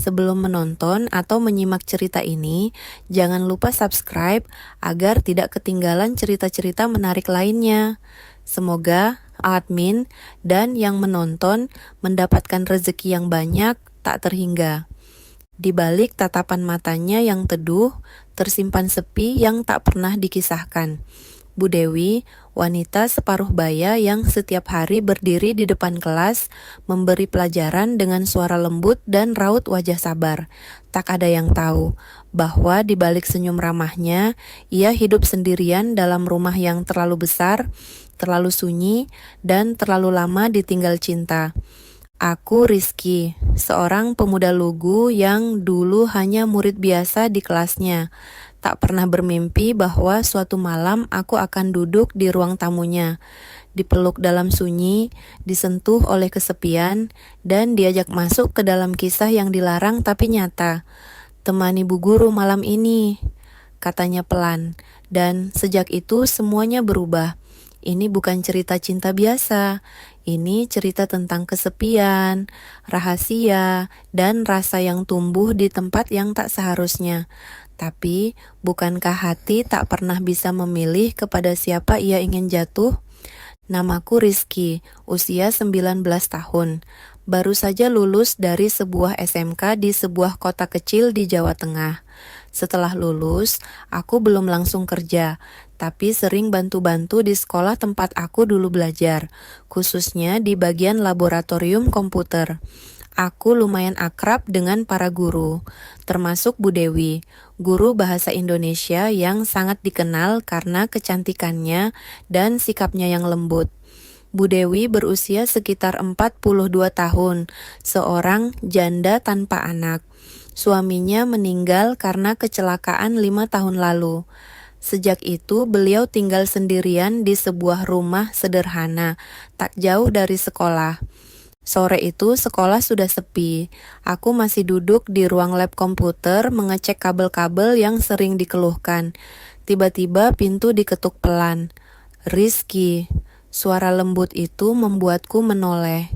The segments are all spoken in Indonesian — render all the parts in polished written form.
Sebelum menonton atau menyimak cerita ini, jangan lupa subscribe agar tidak ketinggalan cerita-cerita menarik lainnya. Semoga admin dan yang menonton mendapatkan rezeki yang banyak tak terhingga. Di balik tatapan matanya yang teduh, tersimpan sepi yang tak pernah dikisahkan. Bu Dewi, wanita separuh baya yang setiap hari berdiri di depan kelas, memberi pelajaran dengan suara lembut dan raut wajah sabar. Tak ada yang tahu bahwa di balik senyum ramahnya, ia hidup sendirian dalam rumah yang terlalu besar, terlalu sunyi, dan terlalu lama ditinggal cinta. Aku Rizky, seorang pemuda lugu yang dulu hanya murid biasa di kelasnya. Tak pernah bermimpi bahwa suatu malam aku akan duduk di ruang tamunya, dipeluk dalam sunyi, disentuh oleh kesepian, dan diajak masuk ke dalam kisah yang dilarang tapi nyata. "Temani Bu Guru malam ini," katanya pelan, dan sejak itu semuanya berubah. Ini bukan cerita cinta biasa, ini cerita tentang kesepian, rahasia, dan rasa yang tumbuh di tempat yang tak seharusnya. Tapi, bukankah hati tak pernah bisa memilih kepada siapa ia ingin jatuh? Namaku Rizky, usia 19 tahun. Baru saja lulus dari sebuah SMK di sebuah kota kecil di Jawa Tengah. Setelah lulus, aku belum langsung kerja, tapi sering bantu-bantu di sekolah tempat aku dulu belajar, khususnya di bagian laboratorium komputer. Aku lumayan akrab dengan para guru, termasuk Bu Dewi, guru bahasa Indonesia yang sangat dikenal karena kecantikannya dan sikapnya yang lembut. Bu Dewi berusia sekitar 42 tahun, seorang janda tanpa anak. Suaminya meninggal karena kecelakaan 5 tahun lalu. Sejak itu beliau tinggal sendirian di sebuah rumah sederhana, tak jauh dari sekolah. Sore itu sekolah sudah sepi. Aku masih duduk di ruang lab komputer mengecek kabel-kabel yang sering dikeluhkan. Tiba-tiba pintu diketuk pelan. "Rizky." Suara lembut itu membuatku menoleh.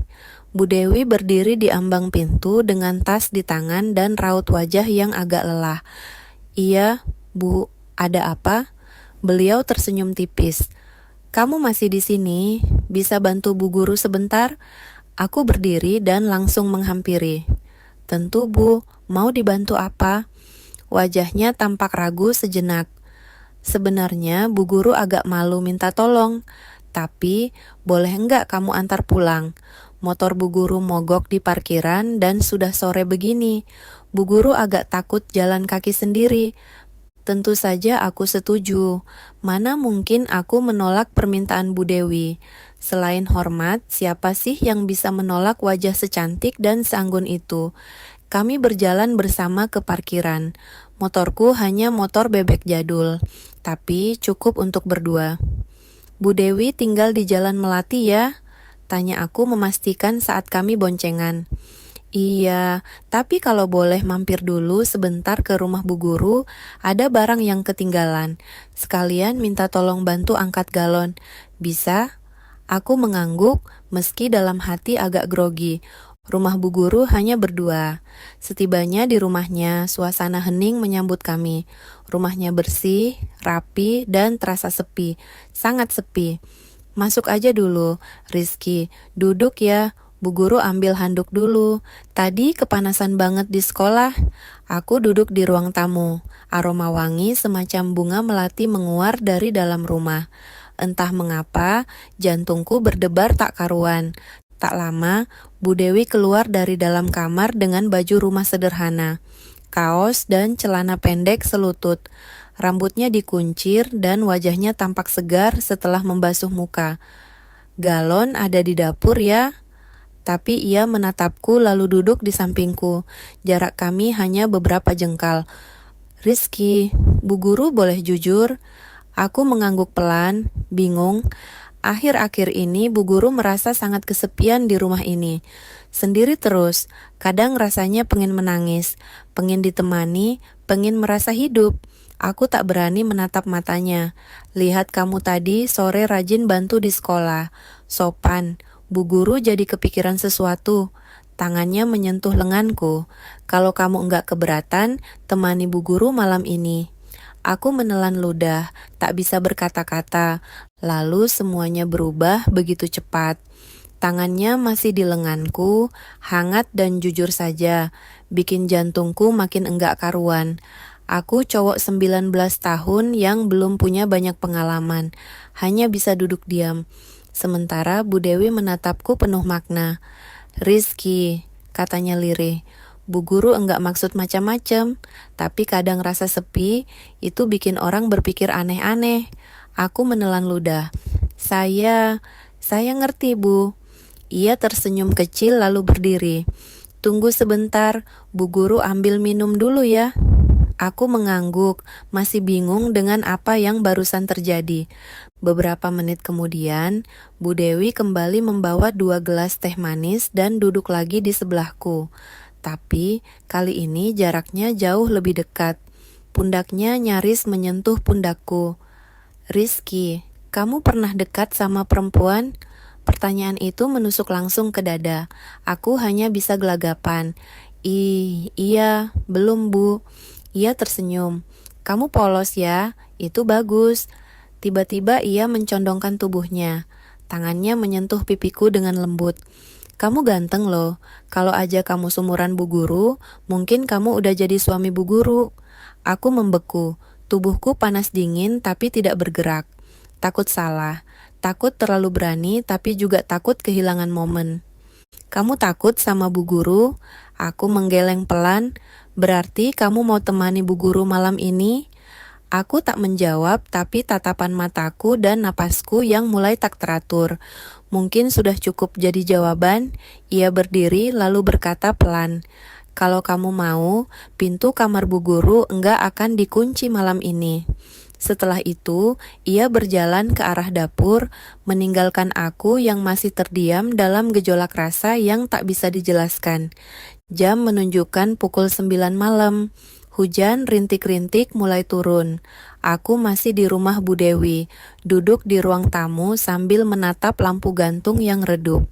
Bu Dewi berdiri di ambang pintu dengan tas di tangan dan raut wajah yang agak lelah. "Iya, Bu, ada apa?" Beliau tersenyum tipis. "Kamu masih di sini? Bisa bantu Bu Guru sebentar?" Aku berdiri dan langsung menghampiri. "Tentu, Bu. Mau dibantu apa?" Wajahnya tampak ragu sejenak. Sebenarnya Bu Guru agak malu minta tolong. "Tapi, boleh enggak kamu antar pulang? Motor Bu Guru mogok di parkiran dan sudah sore begini. Bu Guru agak takut jalan kaki sendiri." Tentu saja aku setuju. Mana mungkin aku menolak permintaan Bu Dewi. Selain hormat, siapa sih yang bisa menolak wajah secantik dan seanggun itu? Kami berjalan bersama ke parkiran. Motorku hanya motor bebek jadul, tapi cukup untuk berdua. "Bu Dewi tinggal di Jalan Melati ya?" tanya aku memastikan saat kami boncengan. "Iya, tapi kalau boleh mampir dulu sebentar ke rumah Bu Guru, ada barang yang ketinggalan. Sekalian minta tolong bantu angkat galon. Bisa?" Aku mengangguk meski dalam hati agak grogi. Rumah Bu Guru hanya berdua. Setibanya di rumahnya, suasana hening menyambut kami. Rumahnya bersih, rapi, dan terasa sepi. Sangat sepi. "Masuk aja dulu, Rizky. Duduk ya." Bu Guru ambil handuk dulu. "Tadi kepanasan banget di sekolah." Aku duduk di ruang tamu. Aroma wangi semacam bunga melati menguar dari dalam rumah. Entah mengapa, jantungku berdebar tak karuan. Tak lama, Bu Dewi keluar dari dalam kamar dengan baju rumah sederhana, kaos dan celana pendek selutut. Rambutnya dikuncir dan wajahnya tampak segar setelah membasuh muka. "Galon ada di dapur ya?" Tapi ia menatapku lalu duduk di sampingku. Jarak kami hanya beberapa jengkal. "Rizky, Bu Guru boleh jujur?" Aku mengangguk pelan, bingung. Akhir-akhir ini Bu Guru merasa sangat kesepian di rumah ini. Sendiri terus, kadang rasanya pengen menangis, pengen ditemani, pengen merasa hidup. Aku tak berani menatap matanya. "Lihat kamu tadi sore rajin bantu di sekolah. Sopan." Bu Guru jadi kepikiran sesuatu. Tangannya menyentuh lenganku. Kalau kamu enggak keberatan, temani Bu Guru malam ini. Aku menelan ludah, tak bisa berkata-kata. Lalu semuanya berubah begitu cepat. Tangannya masih di lenganku, hangat dan jujur saja, bikin jantungku makin enggak karuan. Aku cowok 19 tahun yang belum punya banyak pengalaman, hanya bisa duduk diam. Sementara Bu Dewi menatapku penuh makna. Rizky, katanya lirih. Bu Guru enggak maksud macam-macam, tapi kadang rasa sepi itu bikin orang berpikir aneh-aneh. Aku menelan ludah. Saya ngerti, Bu. Ia tersenyum kecil lalu berdiri. Tunggu sebentar, Bu Guru ambil minum dulu ya. Aku mengangguk, masih bingung dengan apa yang barusan terjadi. Beberapa menit kemudian, Bu Dewi kembali membawa 2 gelas teh manis dan duduk lagi di sebelahku. Tapi kali ini jaraknya jauh lebih dekat. Pundaknya nyaris menyentuh pundakku. Rizky, kamu pernah dekat sama perempuan? Pertanyaan itu menusuk langsung ke dada. Aku hanya bisa gelagapan. Iya, belum Bu. Ia tersenyum. Kamu polos ya, itu bagus. Tiba-tiba ia mencondongkan tubuhnya. Tangannya menyentuh pipiku dengan lembut. Kamu ganteng loh. Kalau aja kamu sumuran Bu Guru, mungkin kamu udah jadi suami Bu Guru. Aku membeku. Tubuhku panas dingin tapi tidak bergerak. Takut salah. Takut terlalu berani tapi juga takut kehilangan momen. Kamu takut sama Bu Guru? Aku menggeleng pelan. Berarti kamu mau temani Bu Guru malam ini? Aku tak menjawab, tapi tatapan mataku dan napasku yang mulai tak teratur. Mungkin sudah cukup jadi jawaban. Ia berdiri lalu berkata pelan, kalau kamu mau, pintu kamar Bu Guru enggak akan dikunci malam ini. Setelah itu, ia berjalan ke arah dapur, meninggalkan aku yang masih terdiam dalam gejolak rasa yang tak bisa dijelaskan. Jam menunjukkan pukul 9 malam. Hujan rintik-rintik mulai turun. Aku masih di rumah Bu Dewi, duduk di ruang tamu sambil menatap lampu gantung yang redup.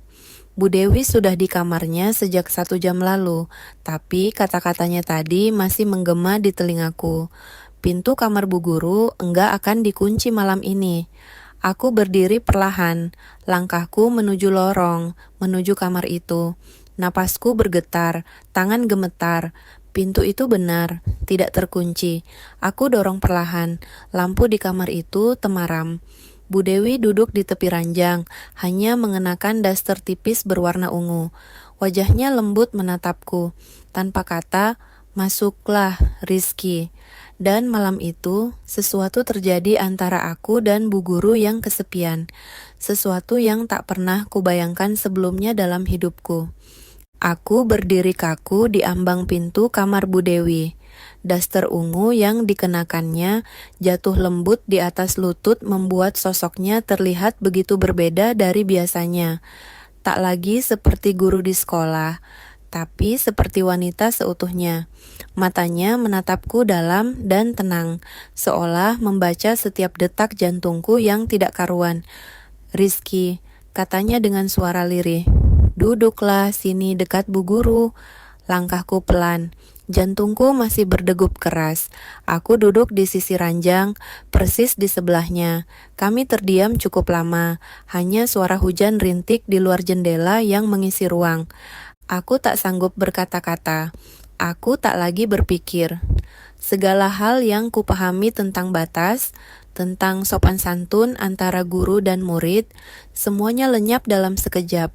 Bu Dewi sudah di kamarnya sejak 1 jam lalu, tapi kata-katanya tadi masih menggema di telingaku. Pintu kamar Bu Guru enggak akan dikunci malam ini. Aku berdiri perlahan, langkahku menuju lorong, menuju kamar itu. Napasku bergetar, tangan gemetar. Pintu itu benar, tidak terkunci. Aku dorong perlahan. Lampu di kamar itu temaram. Bu Dewi duduk di tepi ranjang, hanya mengenakan daster tipis berwarna ungu. Wajahnya lembut menatapku. Tanpa kata, masuklah, Rizky. Dan malam itu, sesuatu terjadi antara aku dan Bu Guru yang kesepian. Sesuatu yang tak pernah kubayangkan sebelumnya dalam hidupku. Aku berdiri kaku di ambang pintu kamar Bu Dewi. Daster ungu yang dikenakannya jatuh lembut di atas lutut membuat sosoknya terlihat begitu berbeda dari biasanya. Tak lagi seperti guru di sekolah, tapi seperti wanita seutuhnya. Matanya menatapku dalam dan tenang, seolah membaca setiap detak jantungku yang tidak karuan. Rizky, katanya dengan suara lirih. Duduklah sini dekat Bu Guru. Langkahku pelan. Jantungku masih berdegup keras. Aku duduk di sisi ranjang, persis di sebelahnya. Kami terdiam cukup lama. Hanya suara hujan rintik di luar jendela yang mengisi ruang. Aku tak sanggup berkata-kata. Aku tak lagi berpikir. Segala hal yang kupahami tentang batas, tentang sopan santun antara guru dan murid, semuanya lenyap dalam sekejap.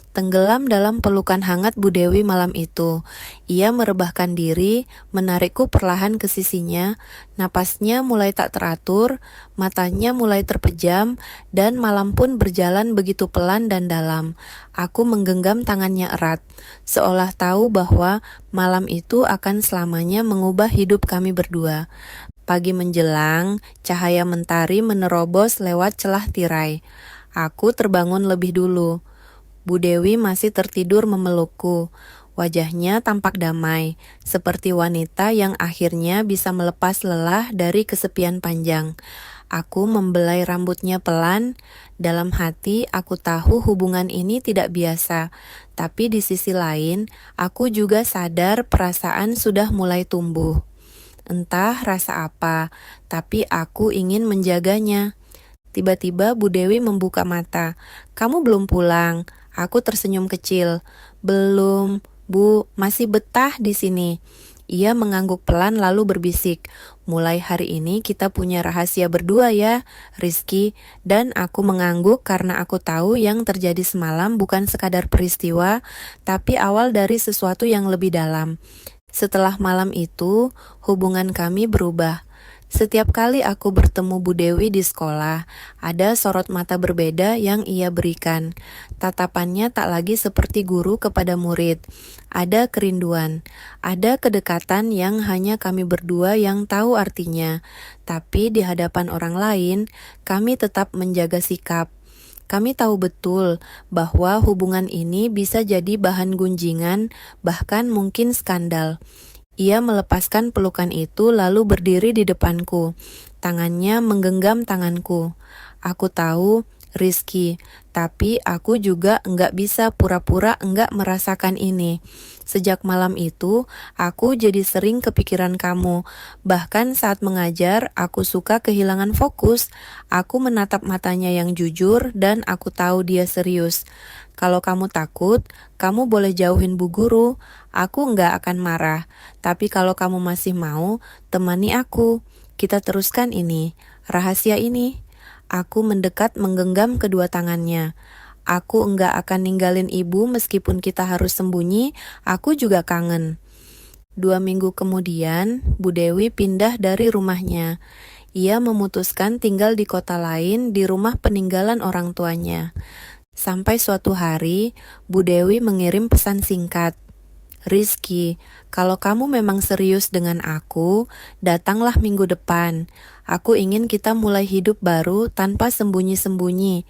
Tenggelam dalam pelukan hangat Bu Dewi malam itu. Ia merebahkan diri, menarikku perlahan ke sisinya, napasnya mulai tak teratur, matanya mulai terpejam, dan malam pun berjalan begitu pelan dan dalam. Aku menggenggam tangannya erat, seolah tahu bahwa malam itu akan selamanya mengubah hidup kami berdua. Pagi menjelang, cahaya mentari menerobos lewat celah tirai. Aku terbangun lebih dulu. Bu Dewi masih tertidur memelukku. Wajahnya tampak damai, seperti wanita yang akhirnya bisa melepas lelah dari kesepian panjang. Aku membelai rambutnya pelan. Dalam hati, aku tahu hubungan ini tidak biasa. Tapi di sisi lain, aku juga sadar perasaan sudah mulai tumbuh. Entah rasa apa, tapi aku ingin menjaganya. Tiba-tiba Bu Dewi membuka mata. "Kamu belum pulang?" Aku tersenyum kecil. "Belum, Bu, masih betah di sini." Ia mengangguk pelan lalu berbisik, "Mulai hari ini kita punya rahasia berdua ya, Rizky." Dan aku mengangguk karena aku tahu yang terjadi semalam bukan sekadar peristiwa, tapi awal dari sesuatu yang lebih dalam. Setelah malam itu, hubungan kami berubah. Setiap kali aku bertemu Bu Dewi di sekolah, ada sorot mata berbeda yang ia berikan. Tatapannya tak lagi seperti guru kepada murid. Ada kerinduan, ada kedekatan yang hanya kami berdua yang tahu artinya. Tapi di hadapan orang lain, kami tetap menjaga sikap. Kami tahu betul bahwa hubungan ini bisa jadi bahan gunjingan, bahkan mungkin skandal. Ia melepaskan pelukan itu lalu berdiri di depanku. Tangannya menggenggam tanganku. Aku tahu, Rizky, tapi aku juga enggak bisa pura-pura enggak merasakan ini. Sejak malam itu, aku jadi sering kepikiran kamu. Bahkan saat mengajar, aku suka kehilangan fokus. Aku menatap matanya yang jujur dan aku tahu dia serius. Kalau kamu takut, kamu boleh jauhin Bu Guru. Aku enggak akan marah. Tapi kalau kamu masih mau, temani aku. Kita teruskan ini, rahasia ini. Aku mendekat menggenggam kedua tangannya. Aku enggak akan ninggalin ibu meskipun kita harus sembunyi, aku juga kangen. 2 minggu kemudian, Bu Dewi pindah dari rumahnya. Ia memutuskan tinggal di kota lain di rumah peninggalan orang tuanya. Sampai suatu hari, Bu Dewi mengirim pesan singkat. "Rizky, kalau kamu memang serius dengan aku, datanglah minggu depan. Aku ingin kita mulai hidup baru tanpa sembunyi-sembunyi."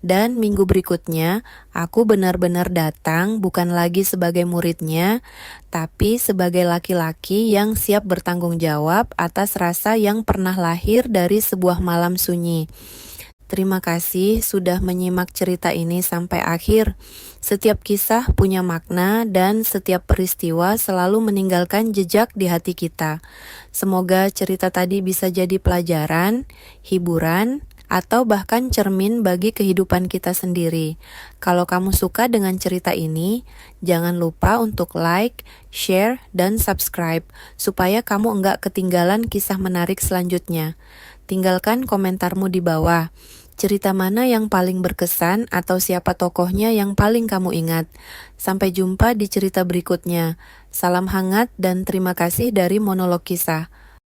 Dan minggu berikutnya, aku benar-benar datang bukan lagi sebagai muridnya, tapi sebagai laki-laki yang siap bertanggung jawab atas rasa yang pernah lahir dari sebuah malam sunyi. Terima kasih sudah menyimak cerita ini sampai akhir. Setiap kisah punya makna dan setiap peristiwa selalu meninggalkan jejak di hati kita. Semoga cerita tadi bisa jadi pelajaran, hiburan, atau bahkan cermin bagi kehidupan kita sendiri. Kalau kamu suka dengan cerita ini, jangan lupa untuk like, share, dan subscribe supaya kamu enggak ketinggalan kisah menarik selanjutnya. Tinggalkan komentarmu di bawah. Cerita mana yang paling berkesan atau siapa tokohnya yang paling kamu ingat? Sampai jumpa di cerita berikutnya. Salam hangat dan terima kasih dari Monolog Kisah.